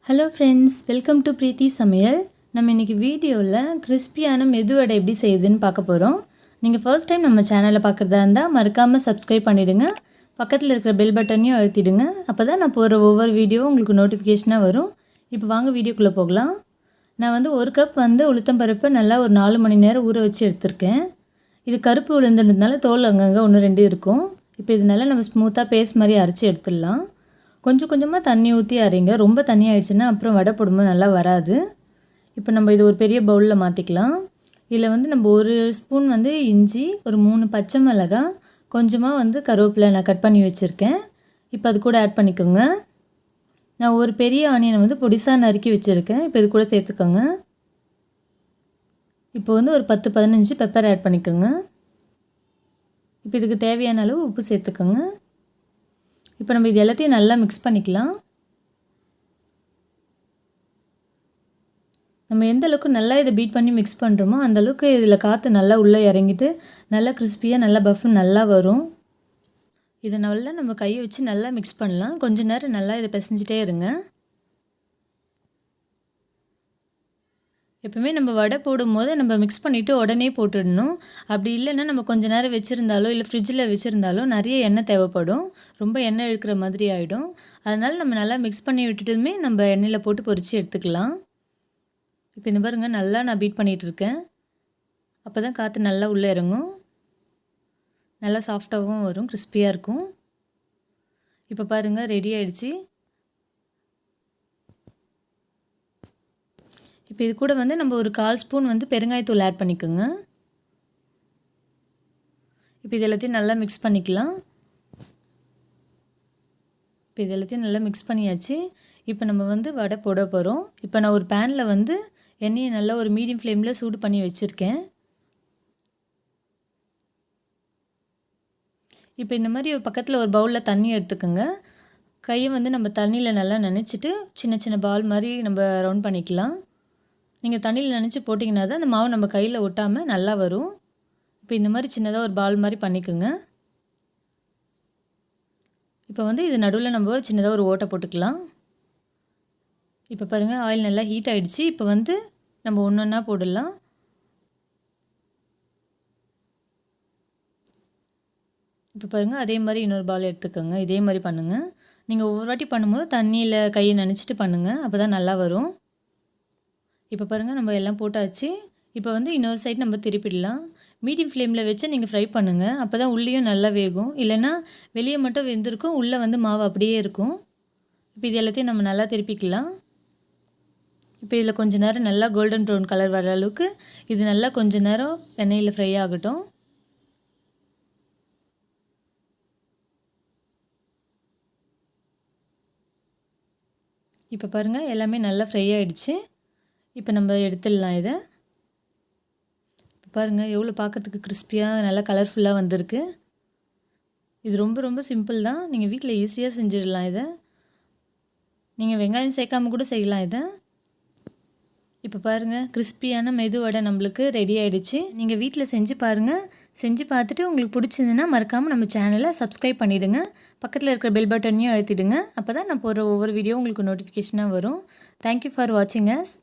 Hello friends, welcome to பிரீத்தி சமையல். நம்ம இன்றைக்கி வீடியோவில் கிறிஸ்பியான மெது வடை எப்படி செய்யுதுன்னு பார்க்க போகிறோம். நீங்கள் ஃபர்ஸ்ட் டைம் நம்ம சேனலில் பார்க்குறதா இருந்தால் மறக்காமல் சப்ஸ்கிரைப் பண்ணிவிடுங்க. பக்கத்தில் இருக்கிற பெல் பட்டனையும் அழுத்திடுங்க. அப்போ தான் நான் போகிற ஒவ்வொரு வீடியோ உங்களுக்கு நோட்டிஃபிகேஷனாக வரும். இப்போ வாங்க வீடியோக்குள்ளே போகலாம். நான் 1 கப் உளுத்தம்பருப்பை நல்லா ஒரு 4 மணி நேரம் ஊற வச்சு எடுத்திருக்கேன். இது கருப்பு உளுந்துன்றதுனால தோல் அங்கங்கே 1-2 இருக்கும். இப்போ இதனால நம்ம ஸ்மூத்தாக பேஸ்ட் மாதிரி அரைச்சி எடுத்துடலாம். கொஞ்சம் கொஞ்சமாக தண்ணி ஊற்றி அரைங்க. ரொம்ப தண்ணி ஆயிடுச்சுன்னா அப்புறம் வடை போடும்போது நல்லா வராது. இப்போ நம்ம இது ஒரு பெரிய பவுலில் மாற்றிக்கலாம். இதில் நம்ம 1 ஸ்பூன் இஞ்சி, ஒரு 3 பச்சை மிளகாய், கொஞ்சமாக கருவேப்பிலை நான் கட் பண்ணி வச்சுருக்கேன். இப்போ அது கூட ஆட் பண்ணிக்கோங்க. நான் ஒரு பெரிய ஆனியனை பொடிசாக நறுக்கி வச்சுருக்கேன். இப்போ இது கூட சேர்த்துக்கோங்க. இப்போ ஒரு 10-15 பெப்பர் ஆட் பண்ணிக்கோங்க. இப்போ இதுக்கு தேவையான அளவு உப்பு சேர்த்துக்கோங்க. இப்போ நம்ம இது எல்லாத்தையும் நல்லா மிக்ஸ் பண்ணிக்கலாம். நம்ம எந்த அளவுக்கு நல்லா இதை பீட் பண்ணி மிக்ஸ் பண்ணுறோமோ அந்தளவுக்கு இதில் காற்று நல்லா உள்ளே இறங்கிட்டு நல்லா கிறிஸ்பியாக நல்லா பஃப்னு நல்லா வரும். இதை நல்லா நம்ம கையை வச்சு நல்லா மிக்ஸ் பண்ணலாம். கொஞ்ச நேரம் நல்லா இதை பிசைஞ்சிட்டே இருங்க. எப்பவுமே நம்ம வடை போடும்போது நம்ம மிக்ஸ் பண்ணிவிட்டு உடனே போட்டுடணும். அப்படி இல்லைன்னா நம்ம கொஞ்சம் நேரம் வச்சுருந்தாலோ இல்லை ஃப்ரிட்ஜில் வச்சுருந்தாலோ நிறைய எண்ணெய் தேவைப்படும். ரொம்ப எண்ணெய் இழுக்கிற மாதிரி ஆகிடும். அதனால் நம்ம நல்லா மிக்ஸ் பண்ணி விட்டுட்டுமே நம்ம எண்ணெயில் போட்டு பொரித்து எடுத்துக்கலாம். இப்போ இந்த பாருங்க நல்லா நான் பீட் பண்ணிகிட்ருக்கேன். அப்போ தான் காற்று நல்லா உள்ளே இறங்கும். நல்லா சாஃப்டாகவும் வரும், கிறிஸ்பியாக இருக்கும். இப்போ பாருங்கள் ரெடி ஆகிடுச்சு. இப்போ இது கூட நம்ம ஒரு 1/4 ஸ்பூன் பெருங்காயத்தூள் ஆட் பண்ணிக்கோங்க. இப்போ இது எல்லாத்தையும் நல்லா மிக்ஸ் பண்ணிக்கலாம். இப்போ இது எல்லாத்தையும் நல்லா மிக்ஸ் பண்ணியாச்சு. இப்போ நம்ம வடை போட போகிறோம். இப்போ நான் ஒரு பேனில் எண்ணெயை நல்லா ஒரு மீடியம் ஃப்ளேமில் சூடு பண்ணி வச்சுருக்கேன். இப்போ இந்த மாதிரி பக்கத்தில் ஒரு பவுலில் தண்ணி எடுத்துக்கோங்க. கையை நம்ம தண்ணியில் நல்லா நனைச்சிட்டு சின்ன சின்ன பால் மாதிரி நம்ம ரவுண்ட் பண்ணிக்கலாம். நீங்கள் தண்ணியில் நனைச்சி போட்டிங்கன்னா தான் அந்த மாவு நம்ம கையில் ஒட்டாமல் நல்லா வரும். இப்போ இந்த மாதிரி சின்னதாக ஒரு பால் மாதிரி பண்ணிக்கோங்க. இப்போ இது நடுவில் நம்ம சின்னதாக ஒரு ஓட்டை போட்டுக்கலாம். இப்போ பாருங்கள் ஆயில் நல்லா ஹீட் ஆகிடுச்சு. இப்போ நம்ம ஒன்று ஒன்றா போடலாம். இப்போ பாருங்கள் அதே மாதிரி இன்னொரு பால் எடுத்துக்கோங்க. இதே மாதிரி பண்ணுங்கள். நீங்கள் ஒவ்வொரு வாட்டி பண்ணும்போது தண்ணியில் கையை நனைச்சிட்டு பண்ணுங்கள். அப்போ தான் நல்லா வரும். இப்போ பாருங்கள் நம்ம எல்லாம் போட்டாச்சு. இப்போ இன்னொரு சைடு நம்ம திருப்பிடலாம். மீடியம் ஃப்ளேமில் வச்சு நீங்கள் ஃப்ரை பண்ணுங்கள். அப்போ தான் உள்ளேயும் நல்லா வேகும். இல்லைன்னா வெளியே மட்டும் வெந்திருக்கும், உள்ளே மாவு அப்படியே இருக்கும். இப்போ இது எல்லாத்தையும் நம்ம நல்லா திருப்பிக்கலாம். இப்போ இதில் கொஞ்சம் நேரம் நல்லா கோல்டன் ப்ரௌன் கலர் வர அளவுக்கு இது நல்லா கொஞ்சம் நேரம் எண்ணெயில் ஃப்ரை ஆகட்டும். இப்போ பாருங்கள் எல்லாமே நல்லா ஃப்ரை ஆகிடுச்சு. இப்போ நம்ம எடுத்துடலாம் இதை. இப்போ பாருங்கள் எவ்வளோ பார்க்கறதுக்கு கிறிஸ்பியாக நல்லா கலர்ஃபுல்லாக வந்திருக்கு. இது ரொம்ப ரொம்ப சிம்பிள் தான். நீங்கள் வீட்டில் ஈஸியாக செஞ்சிடலாம். இதை நீங்கள் வெங்காயம் சேர்க்காமல் கூட செய்யலாம் இதை. இப்போ பாருங்கள் கிறிஸ்பியான மெது வடை நம்மளுக்கு ரெடி ஆகிடுச்சு. நீங்கள் வீட்டில் செஞ்சு பாருங்கள். செஞ்சு பார்த்துட்டு உங்களுக்கு பிடிச்சிருந்துன்னா மறக்காமல் நம்ம சேனலை சப்ஸ்கிரைப் பண்ணிவிடுங்க. பக்கத்தில் இருக்கிற பெல் பட்டனையும் அழுத்திடுங்க. அப்போ தான் நான் போடுற ஒவ்வொரு வீடியோ உங்களுக்கு நோட்டிஃபிகேஷனாக வரும். தேங்க்யூ ஃபார் வாட்சிங் அஸ்.